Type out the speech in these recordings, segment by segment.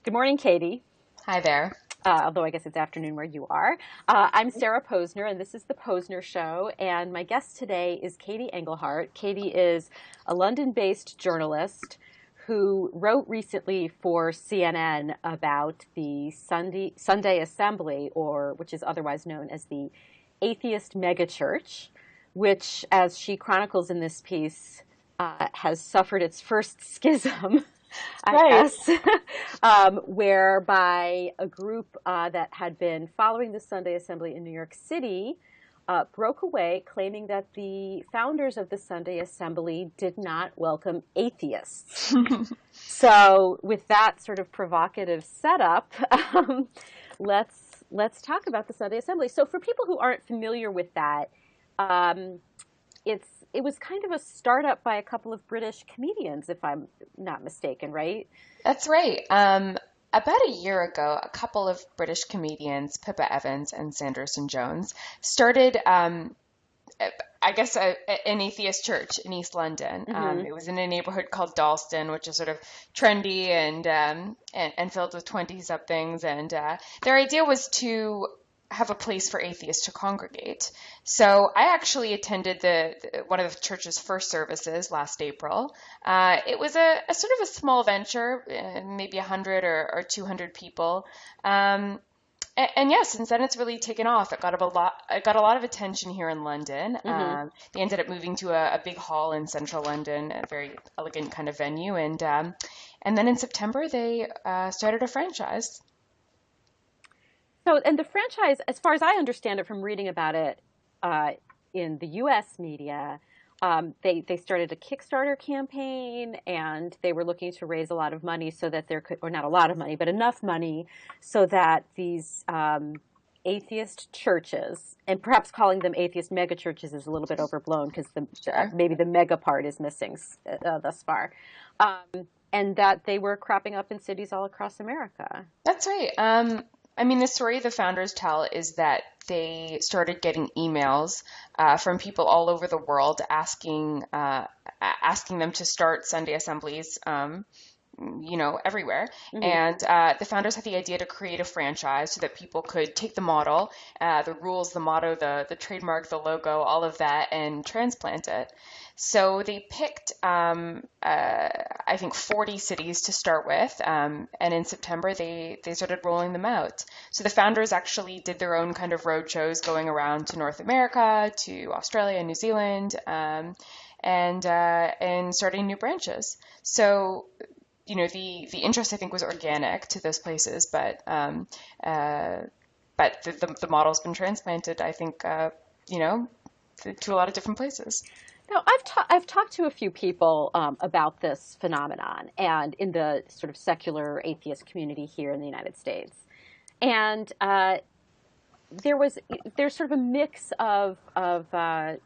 Good morning, Katie. Hi there. Although I guess it's afternoon where you are. I'm Sarah Posner, and this is the Posner Show. And my guest today is Katie Engelhart. Katie is a London-based journalist who wrote recently for CNN about the Sunday Assembly, or which is otherwise known as the atheist megachurch, which, as she chronicles in this piece, has suffered its first schism. I Right. guess, whereby a group that had been following the Sunday Assembly in New York City broke away, claiming that the founders of the Sunday Assembly did not welcome atheists. So, with that sort of provocative setup, let's talk about the Sunday Assembly. So, for people who aren't familiar with that, um, it was kind of a startup by a couple of British comedians, if I'm not mistaken, right? That's right. About a year ago, a couple of British comedians, Pippa Evans and Sanderson Jones, started, I guess, an atheist church in East London. Hmm. It was in a neighborhood called Dalston, which is sort of trendy and filled with 20-somethings. And their idea was to have a place for atheists to congregate. So I actually attended one of the church's first services last April. It was a sort of a small venture, maybe 100 or 200 people. And yeah, since then it's really taken off. It got a lot of attention here in London. Hmm. They ended up moving to a big hall in central London, a very elegant kind of venue, and then in September they started a franchise. So, and the franchise, as far as I understand it from reading about it uh, in the U.S. media, they started a Kickstarter campaign, and they were looking to raise a lot of money so that there could, or not a lot of money, but enough money so that these atheist churches, and perhaps calling them atheist megachurches is a little bit overblown because Sure. maybe the mega part is missing thus far, and that they were cropping up in cities all across America. That's right. I mean, the story the founders tell is that they started getting emails from people all over the world asking them to start Sunday assemblies, everywhere. Hmm. And the founders had the idea to create a franchise so that people could take the model, the rules, the motto, the trademark, the logo, all of that, and transplant it. So they picked, I think, 40 cities to start with, and in September they started rolling them out. So the founders actually did their own kind of road shows going around to North America, to Australia and New Zealand, and starting new branches. So the interest I think was organic to those places, uh, but the model's been transplanted, I think, to a lot of different places. Now, I've talked to a few people about this phenomenon, and in the sort of secular atheist community here in the United States, and there's sort of a mix of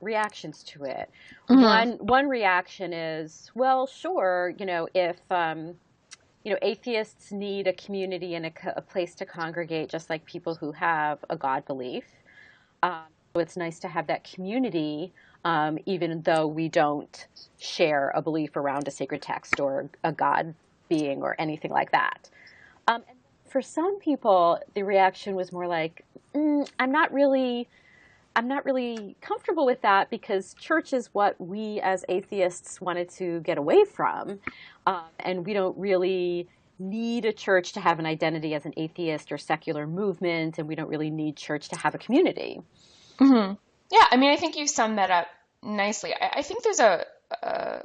reactions to it. Hmm. One reaction is, well, sure, if atheists need a community and a place to congregate, just like people who have a God belief. So it's nice to have that community, even though we don't share a belief around a sacred text or a God being or anything like that. And for some people, the reaction was more like, I'm not really comfortable with that because church is what we as atheists wanted to get away from, and we don't really need a church to have an identity as an atheist or secular movement, and we don't really need church to have a community. Hmm. Yeah, I mean, I think you summed that up nicely. I think uh,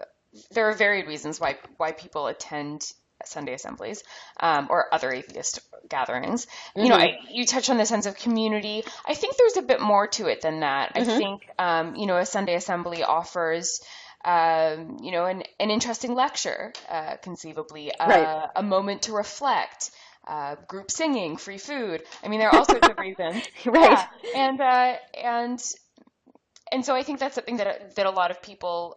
there are varied reasons why people attend Sunday assemblies or other atheist gatherings. Hmm. You touch on the sense of community. I think there's a bit more to it than that. I Hmm. think a Sunday assembly offers an interesting lecture, conceivably, Right. a moment to reflect, group singing, free food. I mean, there are all sorts of reasons. Right. Yeah, and so I think that's something that a lot of people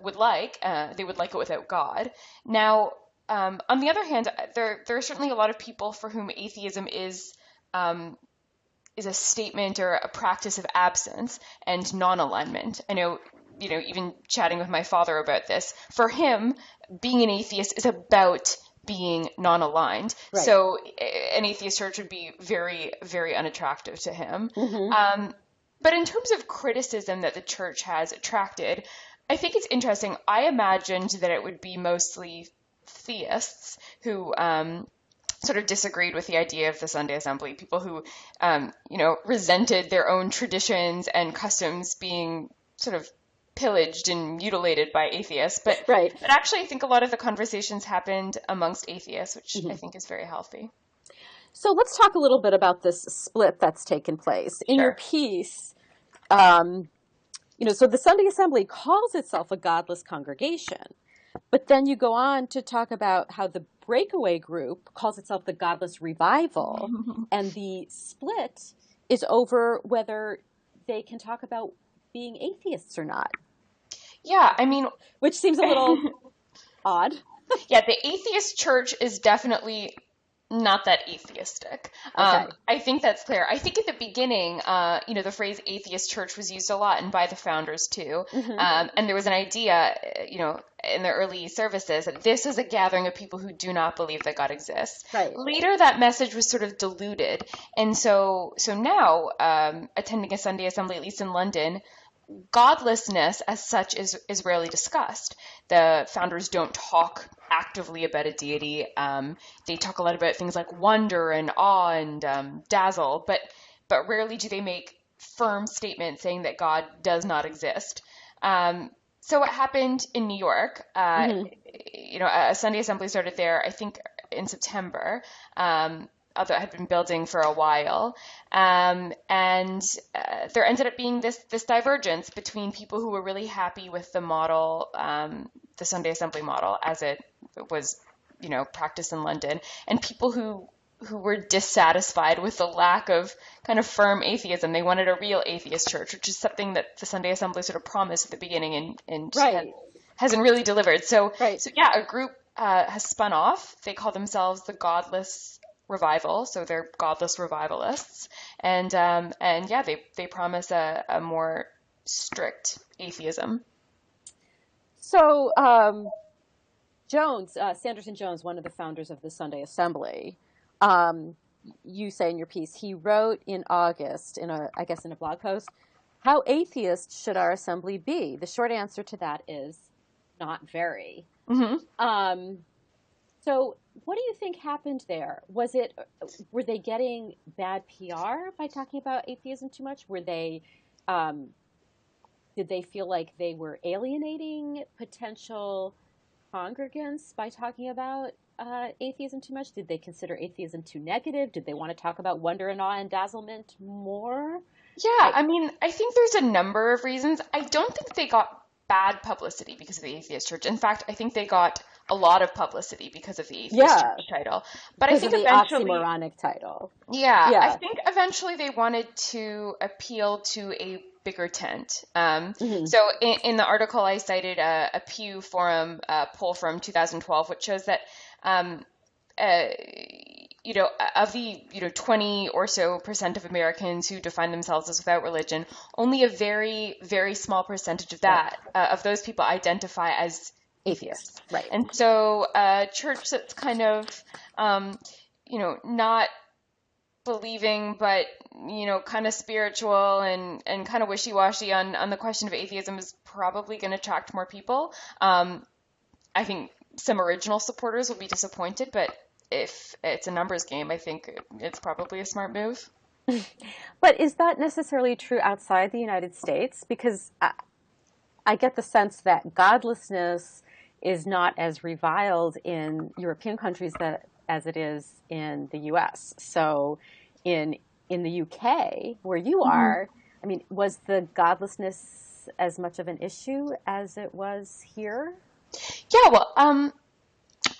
would like. They would like it without God. Now, on the other hand, there are certainly a lot of people for whom atheism um, is a statement or a practice of absence and non-alignment. I know, even chatting with my father about this, for him, being an atheist is about being non-aligned. Right. So an atheist church would be very, very unattractive to him. But in terms of criticism that the church has attracted, I think it's interesting. I imagined that it would be mostly theists who sort of disagreed with the idea of the Sunday assembly, people who, resented their own traditions and customs being sort of pillaged and mutilated by atheists. But actually, I think a lot of the conversations happened amongst atheists, which I think is very healthy. So let's talk a little bit about this split that's taken place. In your piece, so the Sunday assembly calls itself a godless congregation, but then you go on to talk about how the breakaway group calls itself the godless revival, and the split is over whether they can talk about being atheists or not. Yeah, I mean... Which seems a little odd. Yeah, the atheist church is definitely not that atheistic. Okay. I think that's clear. I think at the beginning, the phrase atheist church was used a lot, and by the founders too. And there was an idea, in the early services that this is a gathering of people who do not believe that God exists. Right. Later, that message was sort of diluted. And so now, attending a Sunday assembly, at least in London, godlessness as such is rarely discussed. The founders don't talk actively about a deity. They talk a lot about things like wonder and awe and dazzle, but rarely do they make firm statements saying that God does not exist. So what happened in New York, a Sunday assembly started there, I think in September, although it had been building for a while. And there ended up being this divergence between people who were really happy with the model, the Sunday assembly model as it was, practiced in London, and people who were dissatisfied with the lack of kind of firm atheism. They wanted a real atheist church, which is something that the Sunday assembly sort of promised at the beginning and hasn't really delivered. So a group has spun off. They call themselves the Godless Revival, so they're godless revivalists, and they promise a more strict atheism. So Sanderson Jones, one of the founders of the Sunday Assembly, you say in your piece, he wrote in August in a blog post, "How atheist should our assembly be?" The short answer to that is not very. So what do you think happened there? Were they getting bad PR by talking about atheism too much? Did they feel like they were alienating potential congregants by talking about atheism too much? Did they consider atheism too negative? Did they want to talk about wonder and awe and dazzlement more? Yeah, I think there's a number of reasons. I don't think they got bad publicity because of the atheist church. In fact, I think they got a lot of publicity because of the atheist church title. But I think the eventually, oxymoronic title. Yeah, I think eventually they wanted to appeal to a bigger tent. So in the article, I cited a Pew Forum poll from 2012, which shows that of the 20 or so % of Americans who define themselves as without religion, only a very, very small percentage of that of those people identify as atheists. Right. And so a church that's kind of not believing, but kind of spiritual and kind of wishy-washy on the question of atheism is probably going to attract more people. I think some original supporters will be disappointed, but if it's a numbers game, I think it's probably a smart move. But is that necessarily true outside the United States? Because I get the sense that godlessness is not as reviled in European countries as it is in the U.S. So in the UK, where you are, was the godlessness as much of an issue as it was here? Yeah, well,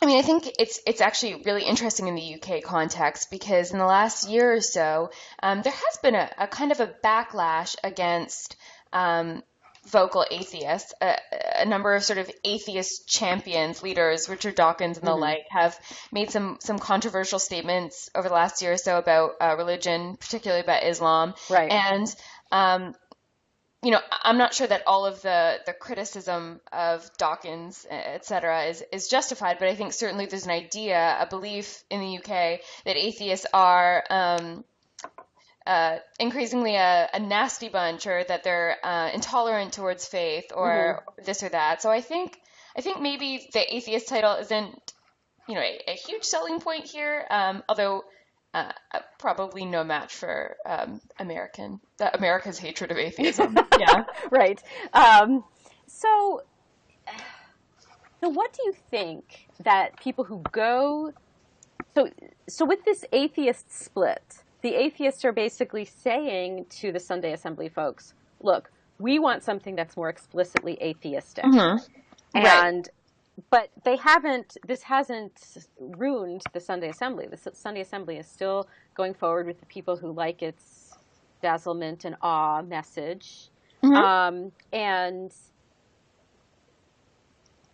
I think it's actually really interesting in the UK context because in the last year or so, there has been a kind of a backlash against vocal atheists. A number of sort of atheist champions, leaders, Richard Dawkins and the like, have made some controversial statements over the last year or so about religion, particularly about Islam. Right. And I'm not sure that all of the criticism of Dawkins, et cetera, is justified, but I think certainly there's an idea, a belief in the UK that atheists are increasingly a nasty bunch, or that they're intolerant towards faith, or this or that. So I think maybe the atheist title isn't, a huge selling point here, although probably no match for America's hatred of atheism. Yeah. Right. So, so what do you think that people who go, so with this atheist split, the atheists are basically saying to the Sunday Assembly folks, look, we want something that's more explicitly atheistic. Right. And but this hasn't ruined the Sunday Assembly. The Sunday Assembly is still going forward with the people who like its dazzlement and awe message. And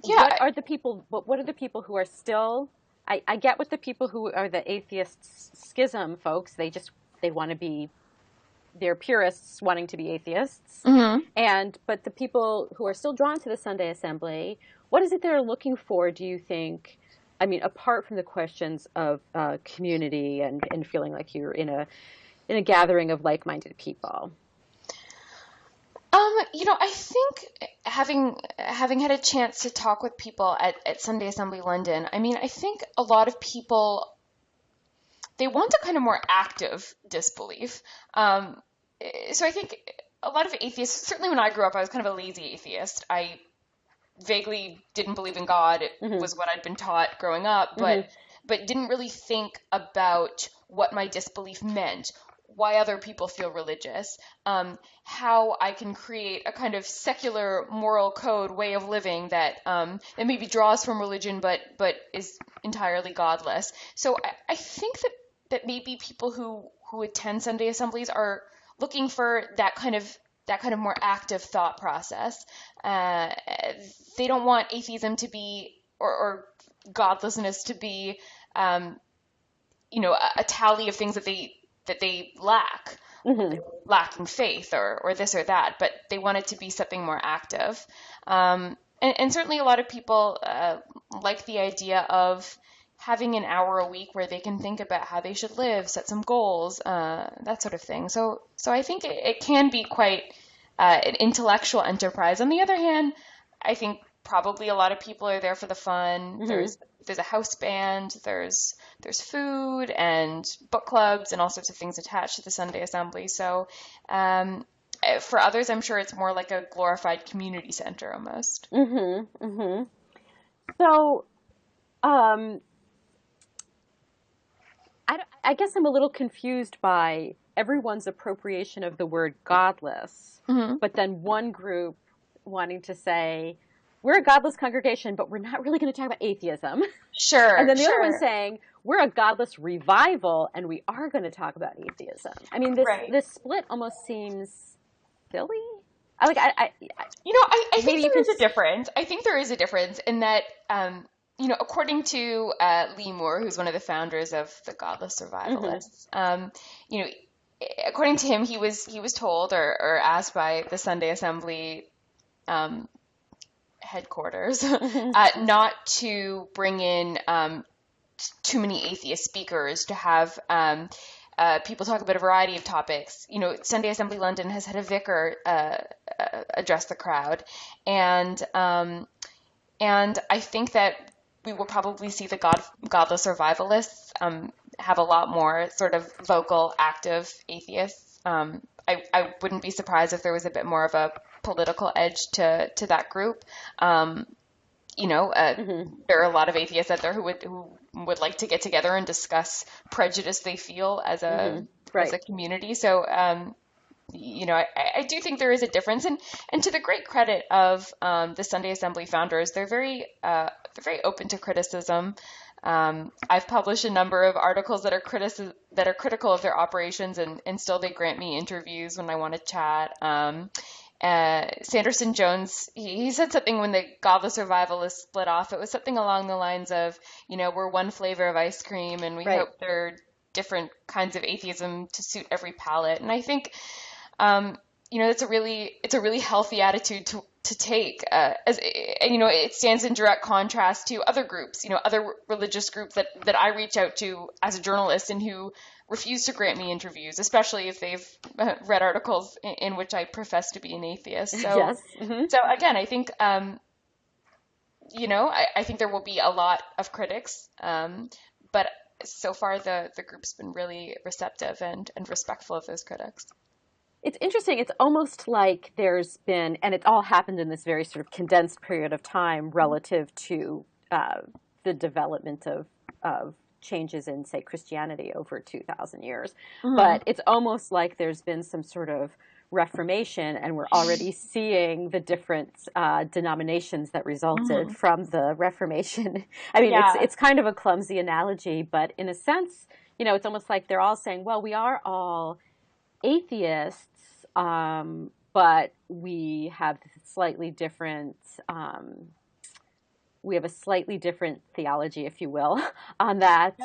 Yeah. what are the people who are still, I get what the people who are the atheist schism folks, they want to be, they're purists wanting to be atheists. But the people who are still drawn to the Sunday Assembly, what is it they're looking for, do you think? I mean, apart from the questions of community and feeling like you're in a gathering of like-minded people. I think having had a chance to talk with people at Sunday Assembly London, I mean, I think a lot of people, they want a kind of more active disbelief. So I think a lot of atheists, certainly when I grew up, I was kind of a lazy atheist. I vaguely didn't believe in God. It was what I'd been taught growing up, but didn't really think about what my disbelief meant, why other people feel religious, how I can create a kind of secular moral code way of living that maybe draws from religion but is entirely godless. So I think that maybe people who attend Sunday assemblies are looking for that kind of more active thought process. They don't want atheism to be, or godlessness to be, a tally of things that they lack, lacking faith or this or that, but they want it to be something more active. And certainly a lot of people like the idea of having an hour a week where they can think about how they should live, set some goals, that sort of thing. So I think it can be quite an intellectual enterprise. On the other hand, I think probably a lot of people are there for the fun. There's a house band, there's food and book clubs and all sorts of things attached to the Sunday Assembly. So for others, I'm sure it's more like a glorified community center almost. So I guess I'm a little confused by everyone's appropriation of the word godless, but then one group wanting to say, we're a godless congregation, but we're not really going to talk about atheism. Sure. And then the other one saying, we're a godless revival, and we are going to talk about atheism. I mean, this split almost seems silly. I think there is a difference. I think there is a difference in that, according to Lee Moore, who's one of the founders of the Godless Survivalists, according to him, he was told or asked by the Sunday Assembly headquarters not to bring in too many atheist speakers, to have people talk about a variety of topics. Sunday Assembly London has had a vicar address the crowd, and I think that we will probably see the godless survivalists have a lot more sort of vocal, active atheists. I wouldn't be surprised if there was a bit more of a political edge to that group. There are a lot of atheists out there who would like to get together and discuss prejudice they feel as a community. So I do think there is a difference, and to the great credit of the Sunday Assembly founders, they're very open to criticism. I've published a number of articles that are critical of their operations, and still they grant me interviews when I want to chat. Sanderson Jones, he said something when the Godless Survivalists split off. It was something along the lines of, we're one flavor of ice cream, and we hope there are different kinds of atheism to suit every palate. And I think, it's a really healthy attitude to take, as it stands in direct contrast to other groups, other religious groups that I reach out to as a journalist and who refuse to grant me interviews, especially if they've read articles in which I profess to be an atheist. So, Yes. Mm-hmm. so again, I think, I think there will be a lot of critics, but so far the group's been really receptive and respectful of those critics. It's interesting. It's almost like there's been, and it all happened in this very sort of condensed period of time relative to the development of changes in, say, Christianity over 2,000 years. Mm. But it's almost like there's been some sort of reformation, and we're already seeing the different denominations that resulted from the Reformation. I mean, it's kind of a clumsy analogy, but in a sense, it's almost like they're all saying, well, we are all atheists, but we have slightly different, we have a slightly different theology, if you will, on that,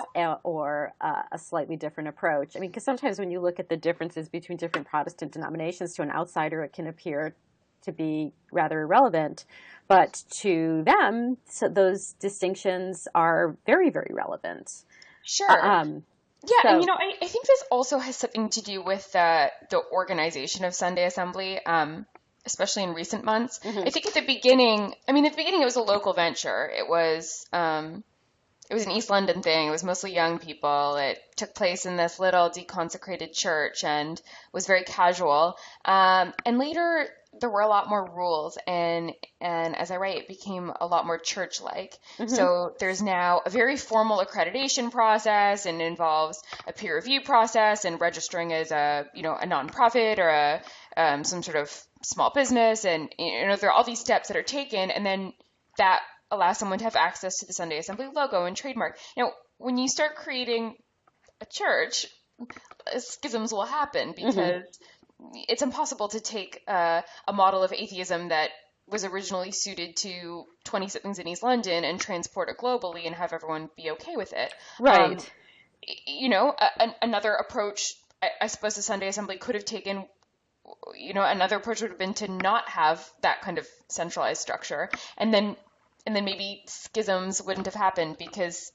or a slightly different approach. I mean, because sometimes when you look at the differences between different Protestant denominations, to an outsider, it can appear to be rather irrelevant. But to them, so those distinctions are very, very relevant. Sure. Yeah, and I think this also has something to do with the organization of Sunday Assembly, especially in recent months. Mm-hmm. I think at the beginning it was a local venture. It was an East London thing. It was mostly young people. It took place in this little deconsecrated church and was very casual. And later there were a lot more rules, and as I write, it became a lot more church-like. Mm-hmm. So there's now a very formal accreditation process, and involves a peer review process and registering as a nonprofit or some sort of small business, and there are all these steps that are taken, and then that allows someone to have access to the Sunday Assembly logo and trademark. When you start creating a church, schisms will happen because it's impossible to take a model of atheism that was originally suited to 20-somethings in East London and transport it globally and have everyone be okay with it. Right. Another approach, I suppose the Sunday Assembly could have taken, another approach would have been to not have that kind of centralized structure. And then maybe schisms wouldn't have happened because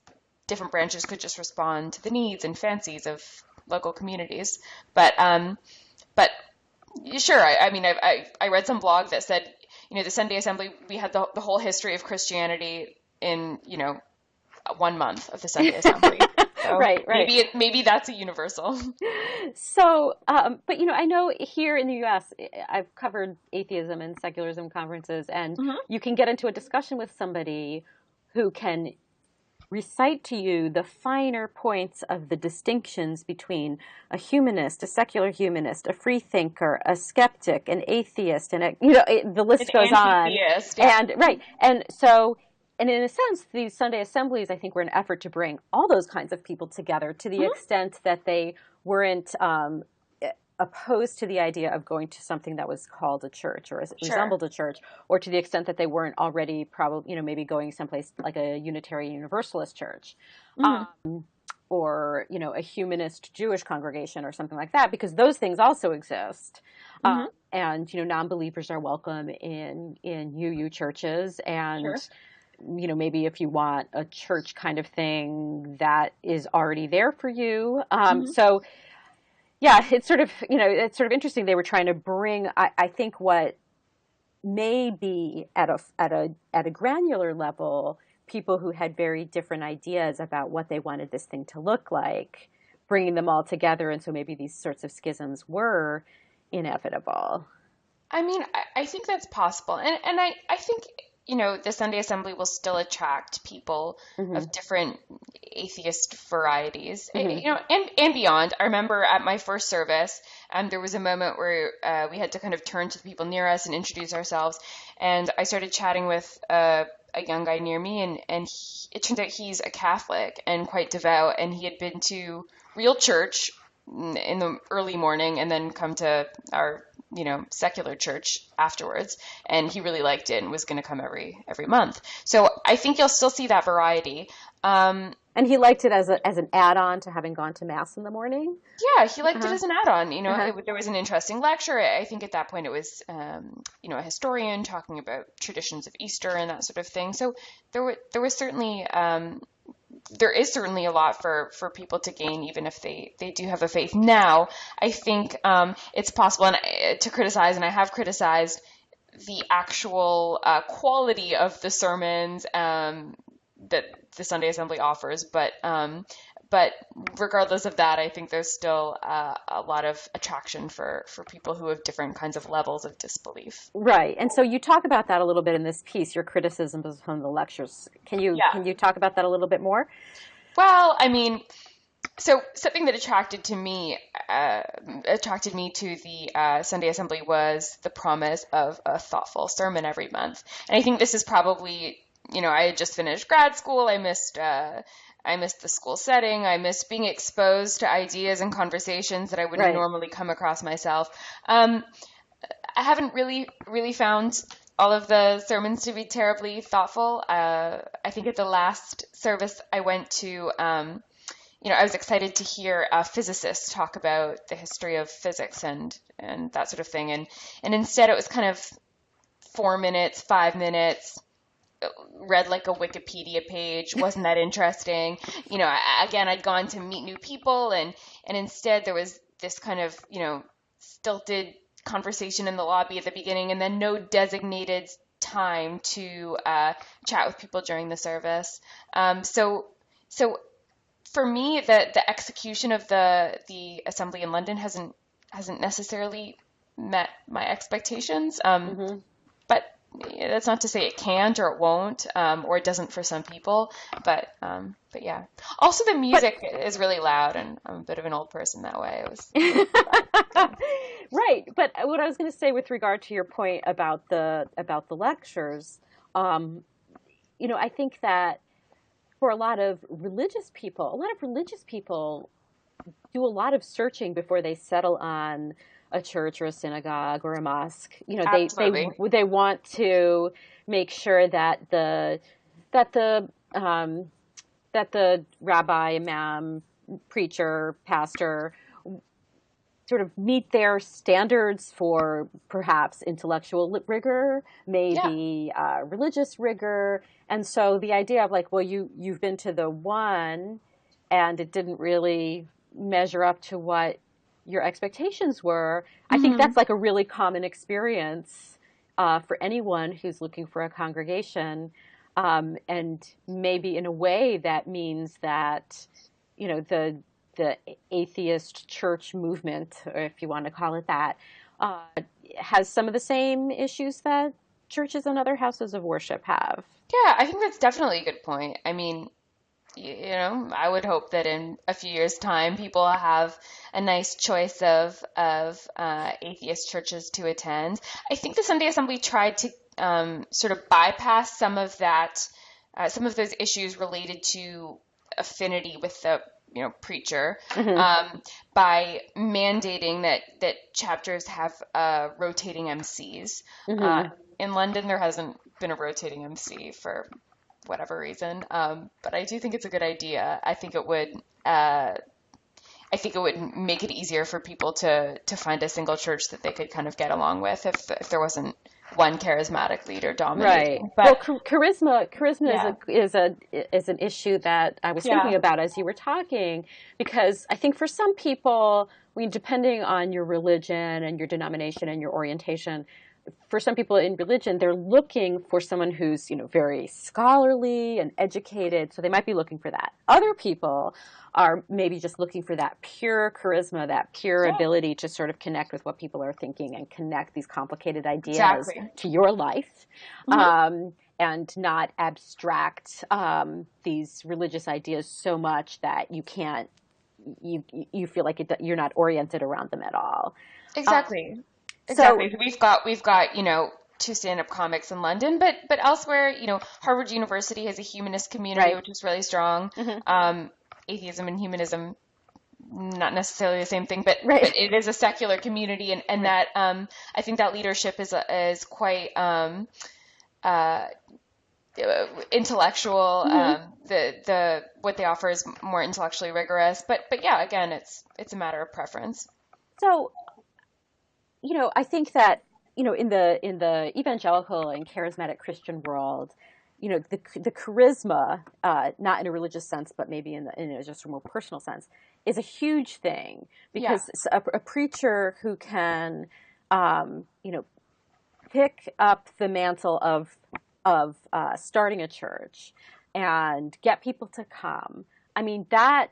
different branches could just respond to the needs and fancies of local communities. But sure, I read some blog that said, the Sunday Assembly, we had the whole history of Christianity in, 1 month of the Sunday Assembly. So right. Maybe that's a universal. So, but I know here in the U.S., I've covered atheism and secularism conferences, and you can get into a discussion with somebody who can recite to you the finer points of the distinctions between a humanist, a secular humanist, a free thinker, a skeptic, an atheist, and the list goes on. Yeah. And in a sense, these Sunday assemblies, I think, were an effort to bring all those kinds of people together to the extent that they weren't opposed to the idea of going to something that was called a church or resembled a church, or to the extent that they weren't already probably, maybe going someplace like a Unitarian Universalist church, or, a humanist Jewish congregation or something like that, because those things also exist. And, non-believers are welcome in UU churches, and maybe if you want a church kind of thing that is already there for you. So, yeah, it's sort of interesting. They were trying to bring, I think, what may be at a granular level, people who had very different ideas about what they wanted this thing to look like, bringing them all together. And so maybe these sorts of schisms were inevitable. I think that's possible. And I think, the Sunday Assembly will still attract people of different atheist varieties, and beyond. I remember at my first service, there was a moment where we had to kind of turn to the people near us and introduce ourselves. And I started chatting with a young guy near me, and it turned out he's a Catholic and quite devout, and he had been to real church in the early morning and then come to our secular church afterwards, and he really liked it and was going to come every month. So I think you'll still see that variety. And he liked it as an add-on to having gone to mass in the morning. Yeah, he liked it Uh-huh. as an add-on. Uh-huh. There was an interesting lecture. I think at that point it was, a historian talking about traditions of Easter and that sort of thing. So there was certainly, there is certainly a lot for people to gain, even if they do have a faith. Now, I think it's possible to criticize, and I have criticized the actual quality of the sermons that the Sunday Assembly offers, but regardless of that, I think there's still a lot of attraction for people who have different kinds of levels of disbelief. Right. And so you talk about that a little bit in this piece, your criticisms of some of the lectures. Yeah. Can you talk about that a little bit more? Well, I mean, so something that attracted me to the Sunday Assembly was the promise of a thoughtful sermon every month. And I think this is probably, I had just finished grad school. I missed the school setting. I missed being exposed to ideas and conversations that I wouldn't Right. normally come across myself. I haven't really found all of the sermons to be terribly thoughtful. I think at the last service I went to, I was excited to hear physicists talk about the history of physics and that sort of thing. And instead it was kind of 4 minutes, 5 minutes, read like a Wikipedia page, wasn't that interesting. Again, I'd gone to meet new people and instead there was this kind of, stilted conversation in the lobby at the beginning and then no designated time to chat with people during the service. So for me, the execution of the assembly in London hasn't necessarily met my expectations. Mm-hmm. But that's not to say it can't or it won't, or it doesn't for some people. But yeah. Also, the But music is really loud, and I'm a bit of an old person that way. right. But what I was going to say with regard to your point about the lectures, I think that for a lot of religious people, do a lot of searching before they settle on a church or a synagogue or a mosque. Absolutely. They want to make sure that that the um, the rabbi, imam, preacher, pastor sort of meet their standards for perhaps intellectual rigor, Yeah. maybe religious rigor. And so the idea of like, well, you've been to the one and it didn't really measure up to what your expectations were. I think Hmm. that's like a really common experience for anyone who's looking for a congregation. And maybe in a way that means that, the atheist church movement, or if you want to call it that, uh, has some of the same issues that churches and other houses of worship have. Yeah, I think that's definitely a good point. I mean, I would hope that in a few years' time, people have a nice choice of atheist churches to attend. I think the Sunday Assembly tried to sort of bypass some of those issues related to affinity with the preacher Hmm. by mandating that chapters have rotating MCs. Uh, Hmm. in London, there hasn't been a rotating MC for whatever reason. But I do think it's a good idea. I think it would make it easier for people to find a single church that they could kind of get along with if there wasn't one charismatic leader Right. dominating. Well, But charisma yeah, is an issue that I was thinking yeah, about as you were talking, because I think for some people, I mean, depending on your religion and your denomination and your orientation, for some people in religion, they're looking for someone who's, very scholarly and educated. So they might be looking for that. Other people are maybe just looking for that pure charisma, that pure yeah, ability to sort of connect with what people are thinking and connect these complicated ideas exactly. to your life. Hmm. And not abstract these religious ideas so much that you feel like you're not oriented around them at all. Um, Exactly. so Exactly. So we've got, two stand-up comics in London, but elsewhere, Harvard University has a humanist community right. which is really strong. Hmm. Atheism and humanism, not necessarily the same thing, but Right. it is a secular community, and Right. that I think that leadership is quite uh, intellectual. Hmm. The what they offer is more intellectually rigorous. But yeah, again, it's a matter of preference. So, I think that, in the evangelical and charismatic Christian world, the charisma, not in a religious sense, but maybe in just a more personal sense, is a huge thing Yeah. because a preacher who can, um, you know, pick up the mantle of starting a church and get people to come. I mean, that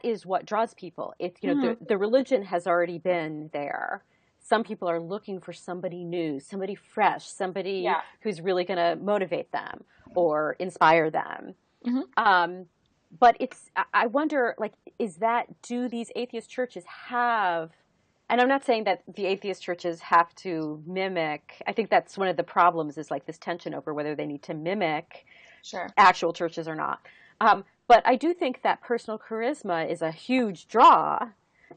is what draws people. Hmm. The religion has already been there. Some people are looking for somebody new, somebody fresh, somebody Yeah. who's really going to motivate them or inspire them. Hmm. Um, but I wonder, like, do these atheist churches have, and I'm not saying that the atheist churches have to mimic, I think that's one of the problems is like this tension over whether they need to mimic Sure. actual churches or not. But I do think that personal charisma is a huge draw.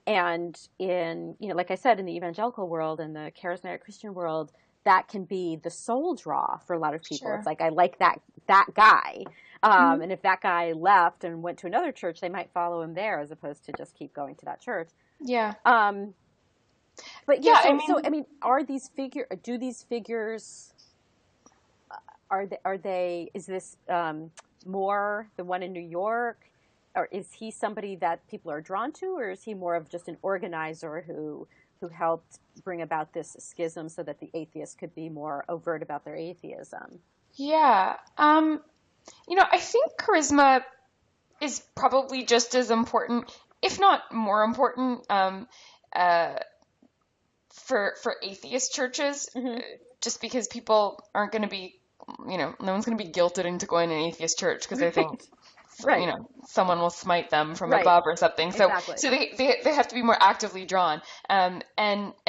And like I said, in the evangelical world and the charismatic Christian world, that can be the sole draw for a lot of people. It's Sure. like, I like that guy. Hmm. And if that guy left and went to another church, they might follow him there as opposed to just keep going to that church. Yeah. Um, but yeah, Yeah. I so mean, I mean, do these figures, is this more the one in New York? Or is he somebody that people are drawn to, or is he more of just an organizer who helped bring about this schism so that the atheists could be more overt about their atheism? yeah. I think charisma is probably just as important, if not more important, uh, for atheist churches, Hmm. just because people aren't going to be, no one's going to be guilted into going to an atheist church because they think, Right, right, someone will smite them from right, above or something. So, exactly. so they have to be more actively drawn. And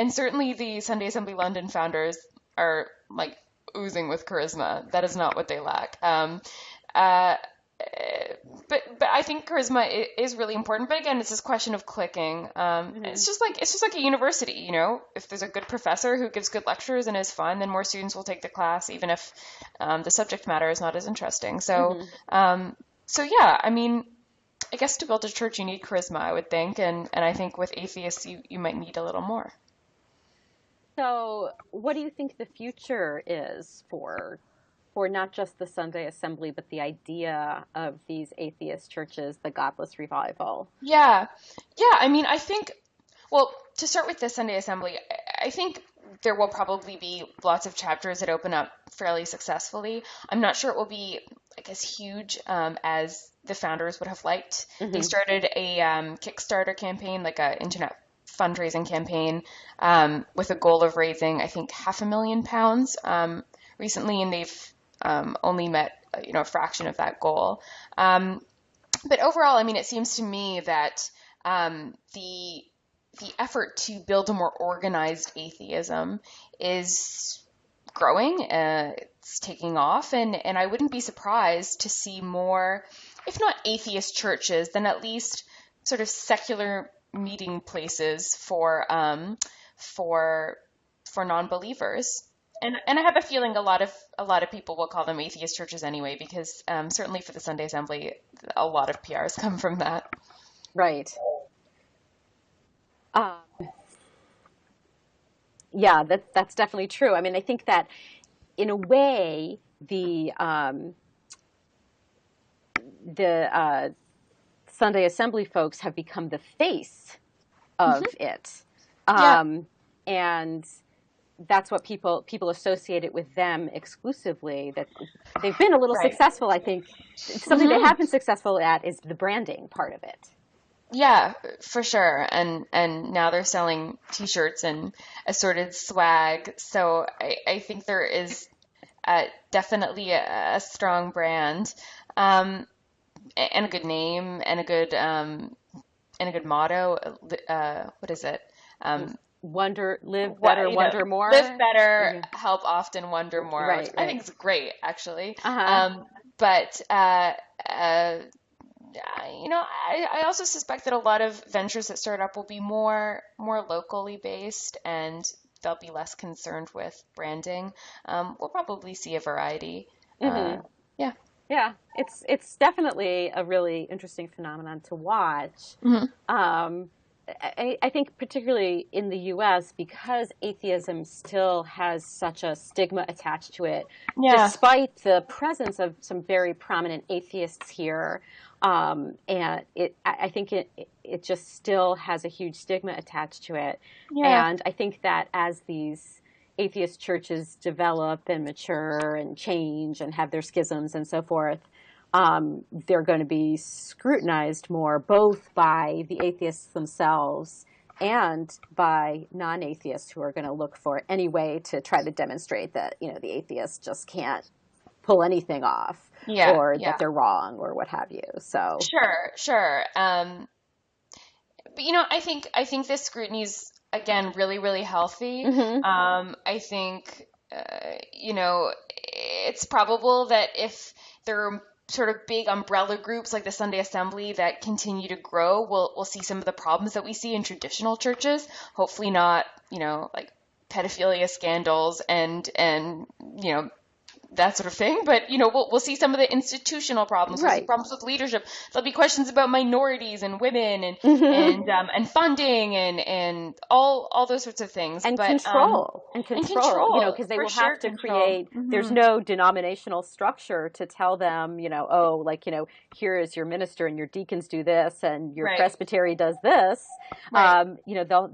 certainly the Sunday Assembly London founders are like oozing with charisma. That is not what they lack. Uh, but I think charisma is really important. But again, it's this question of clicking. Hmm. It's just like a university, If there's a good professor who gives good lectures and is fun, then more students will take the class, even if the subject matter is not as interesting. Hmm. So yeah, I mean, I guess to build a church you need charisma, I would think, and I think with atheists you might need a little more. So, what do you think the future is for not just the Sunday Assembly, but the idea of these atheist churches, the Godless Revival? Yeah, yeah. I mean, I think. Well, to start with the Sunday Assembly, I think there will probably be lots of chapters that open up fairly successfully. I'm not sure it will be like as huge as the founders would have liked. They Hmm. started a Kickstarter campaign, like a internet fundraising campaign, with a goal of raising, I think, £500,000 recently, and they've only met, a fraction of that goal. But overall, I mean, it seems to me that the effort to build a more organized atheism is growing. It's taking off, and I wouldn't be surprised to see more, if not atheist churches, then at least sort of secular meeting places for for non-believers. And I have a feeling a lot of people will call them atheist churches anyway, because certainly for the Sunday Assembly, a lot of PRs come from that. Right. Um, yeah, that's definitely true. I mean, I think that in a way, the Sunday Assembly folks have become the face of Hmm. it, Yeah, um, and that's what people associate it with them exclusively. That they've been a little right. successful. I think something they Hmm. have been successful at is the branding part of it. Yeah, for sure. And now they're selling t-shirts and assorted swag. So I think there is definitely a strong brand, um, and a good name and a good motto. What is it? Um, Live what, better, wonder live more. better, Yeah. help often, wonder more, which Right, I right. think is great, actually. Uh-huh. But uh, I also suspect that a lot of ventures that start up will be more locally based, and they'll be less concerned with branding. We'll probably see a variety. Yeah. Yeah, it's definitely a really interesting phenomenon to watch. Hmm. Um, I think particularly in the U.S. because atheism still has such a stigma attached to it, Yeah. despite the presence of some very prominent atheists here, and I think it just still has a huge stigma attached to it, Yeah. and I think that as these atheist churches develop and mature and change and have their schisms and so forth, they're going to be scrutinized more both by the atheists themselves and by non-atheists who are going to look for any way to try to demonstrate that, the atheists just can't pull anything off Yeah. or that Yeah. they're wrong or what have you. So, Sure. Sure. But I think this scrutiny is again really really healthy. mhm, I think it's probable that if there are sort of big umbrella groups like the Sunday Assembly that continue to grow, we'll see some of the problems that we see in traditional churches. Hopefully not, like pedophilia scandals and that sort of thing. But we'll see some of the institutional problems. We'll see right. problems with leadership. There'll be questions about minorities and women and Mhm. and funding and all those sorts of things. And But and control, control, because they for will sure, have to control. create, there's no denominational structure to tell them, oh, like, here is your minister and your deacons do this and your Right, presbytery does this. right.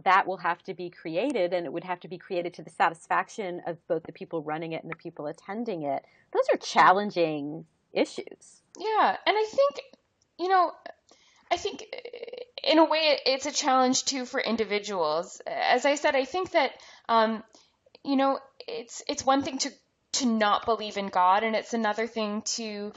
That will have to be created, and it would have to be created to the satisfaction of both the people running it and the people attending it. Those are challenging issues. Yeah, and you know, I think in a way it's a challenge too for individuals. As I said, I think that it's one thing to not believe in God, and it's another thing to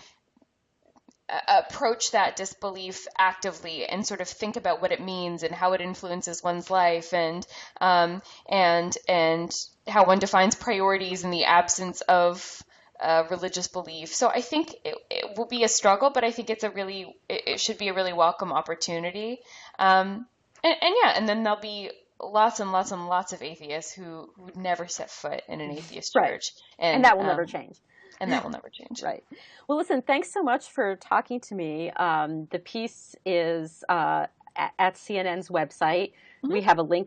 approach that disbelief actively and sort of think about what it means and how it influences one's life and how one defines priorities in the absence of religious belief. So I think it will be a struggle, but I think it should be a really welcome opportunity. And then there'll be lots and lots and lots of atheists who would never set foot in an atheist Right. church, And that will never change. and that will never change. Right. Well, listen, thanks so much for talking to me. The piece is at CNN's website. Mhm. We have a link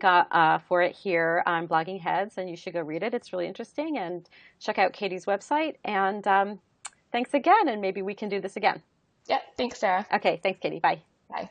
for it here on Blogging Heads, and you should go read it. It's really interesting. And check out Katie's website. And thanks again, and maybe we can do this again. Yeah, thanks, Sarah. Okay, thanks, Katie. Bye. Bye.